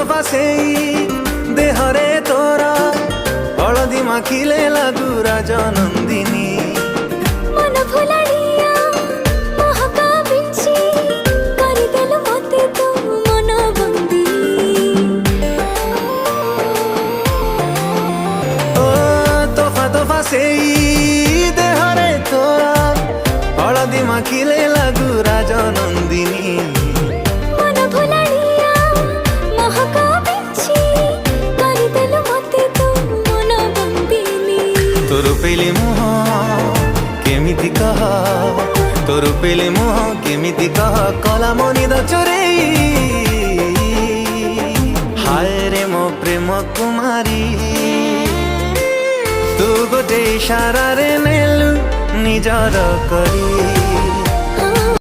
दफा से देहरे तोरा हलदी माखिले लागू राजनंदिनी मन भुलाड़िया महका बिंची करिदेलु मते तू मन बंदी ओ तोफा तोफा से देहरे तोरा हलदी माखिले लागू राजनंदिनी मन भुलाड़िया महका बिंची करिदेलु मते तू मन बंदिनी तोर पेले मुह केमिति कह तोर पेले मुह केमिति कह कला मनी द चोरे हाय रे मो प्रेम कुमारी तू गोटे इशारा रे नेलु निजर करी।